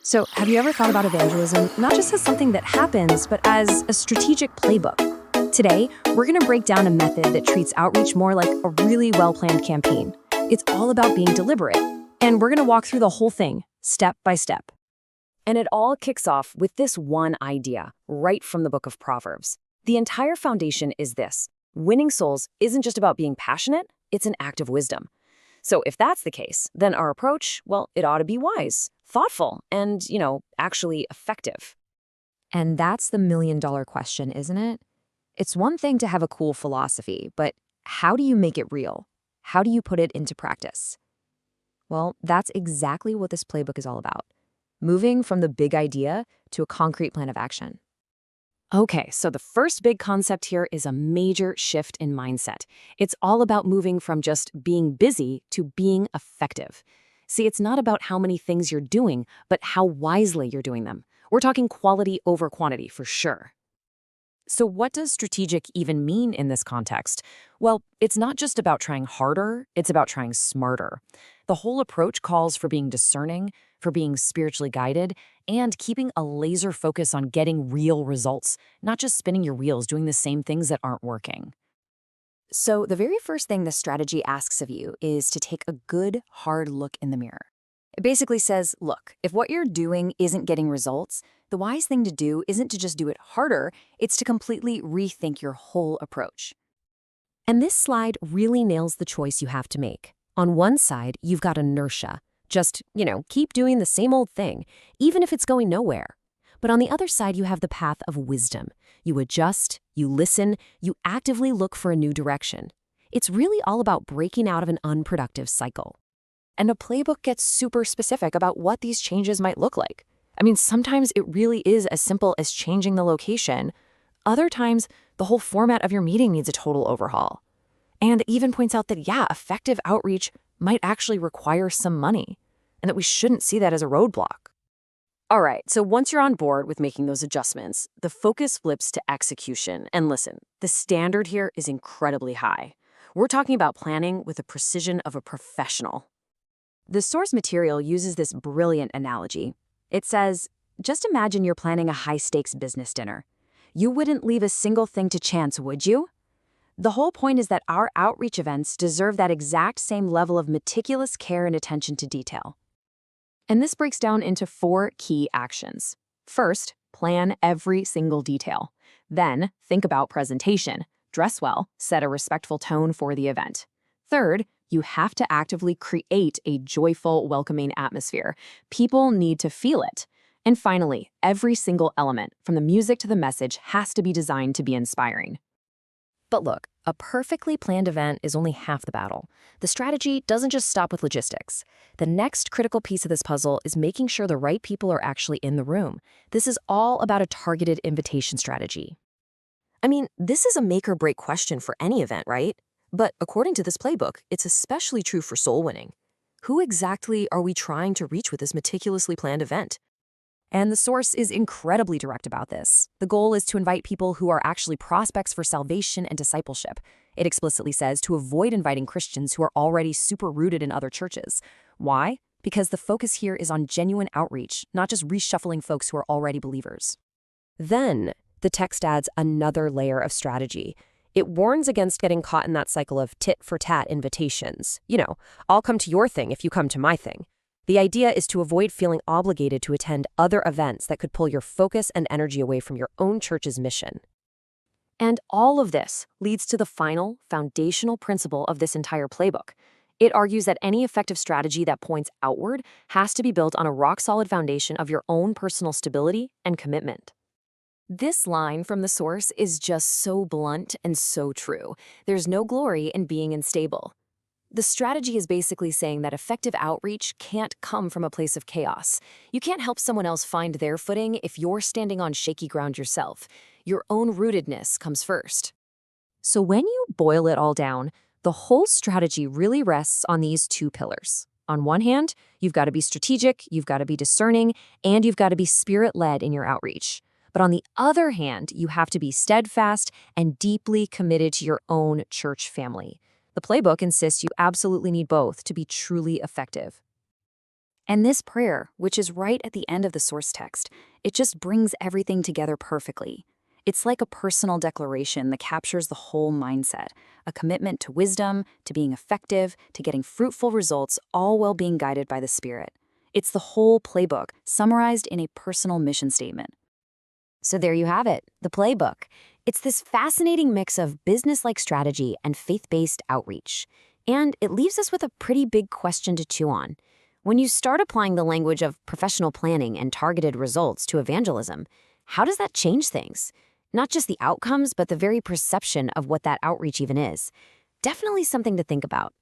So, have you ever thought about evangelism not just as something that happens, but as a strategic playbook? Today, we're going to break down a method that treats outreach more like a really well-planned campaign. It's all about being deliberate, and we're going to walk through the whole thing, step by step. And it all kicks off with this one idea, right from the book of Proverbs. The entire foundation is this: winning souls isn't just about being passionate, it's an act of wisdom. So if that's the case, then our approach, well, it ought to be wise, thoughtful, and, actually effective. And that's the million-dollar question, isn't it? It's one thing to have a cool philosophy, but how do you make it real? How do you put it into practice? Well, that's exactly what this playbook is all about. Moving from the big idea to a concrete plan of action. Okay, so the first big concept here is a major shift in mindset. It's all about moving from just being busy to being effective. See, it's not about how many things you're doing, but how wisely you're doing them. We're talking quality over quantity for sure. So what does strategic even mean in this context? Well, it's not just about trying harder, it's about trying smarter. The whole approach calls for being discerning, for being spiritually guided, and keeping a laser focus on getting real results, not just spinning your wheels doing the same things that aren't working. So the very first thing this strategy asks of you is to take a good, hard look in the mirror. It basically says, look, if what you're doing isn't getting results, the wise thing to do isn't to just do it harder, it's to completely rethink your whole approach. And this slide really nails the choice you have to make. On one side, you've got inertia. Just, keep doing the same old thing, even if it's going nowhere. But on the other side, you have the path of wisdom. You adjust, you listen, you actively look for a new direction. It's really all about breaking out of an unproductive cycle. And a playbook gets super specific about what these changes might look like. I mean, sometimes it really is as simple as changing the location. Other times, the whole format of your meeting needs a total overhaul. And it even points out that, effective outreach might actually require some money, and that we shouldn't see that as a roadblock. All right, so once you're on board with making those adjustments, the focus flips to execution. And listen, the standard here is incredibly high. We're talking about planning with the precision of a professional. The source material uses this brilliant analogy. It says, just imagine you're planning a high-stakes business dinner. You wouldn't leave a single thing to chance, would you? The whole point is that our outreach events deserve that exact same level of meticulous care and attention to detail. And this breaks down into 4 key actions. First, plan every single detail. Then, think about presentation. Dress well, set a respectful tone for the event. Third, you have to actively create a joyful, welcoming atmosphere. People need to feel it. And finally, every single element, from the music to the message, has to be designed to be inspiring. But look, a perfectly planned event is only half the battle. The strategy doesn't just stop with logistics. The next critical piece of this puzzle is making sure the right people are actually in the room. This is all about a targeted invitation strategy. I mean, this is a make-or-break question for any event, right? But according to this playbook, it's especially true for soul winning. Who exactly are we trying to reach with this meticulously planned event? And the source is incredibly direct about this. The goal is to invite people who are actually prospects for salvation and discipleship. It explicitly says to avoid inviting Christians who are already super rooted in other churches. Why? Because the focus here is on genuine outreach, not just reshuffling folks who are already believers. Then, the text adds another layer of strategy. It warns against getting caught in that cycle of tit-for-tat invitations. I'll come to your thing if you come to my thing. The idea is to avoid feeling obligated to attend other events that could pull your focus and energy away from your own church's mission. And all of this leads to the final, foundational principle of this entire playbook. It argues that any effective strategy that points outward has to be built on a rock-solid foundation of your own personal stability and commitment. This line from the source is just so blunt and so true. There's no glory in being unstable. The strategy is basically saying that effective outreach can't come from a place of chaos. You can't help someone else find their footing if you're standing on shaky ground yourself. Your own rootedness comes first. So when you boil it all down, the whole strategy really rests on these 2 pillars. On one hand, you've got to be strategic, you've got to be discerning, and you've got to be spirit-led in your outreach. But on the other hand, you have to be steadfast and deeply committed to your own church family. The playbook insists you absolutely need both to be truly effective. And this prayer, which is right at the end of the source text, it just brings everything together perfectly. It's like a personal declaration that captures the whole mindset, a commitment to wisdom, to being effective, to getting fruitful results, all while being guided by the Spirit. It's the whole playbook, summarized in a personal mission statement. So there you have it, the playbook. It's this fascinating mix of business-like strategy and faith-based outreach. And it leaves us with a pretty big question to chew on. When you start applying the language of professional planning and targeted results to evangelism, how does that change things? Not just the outcomes, but the very perception of what that outreach even is. Definitely something to think about.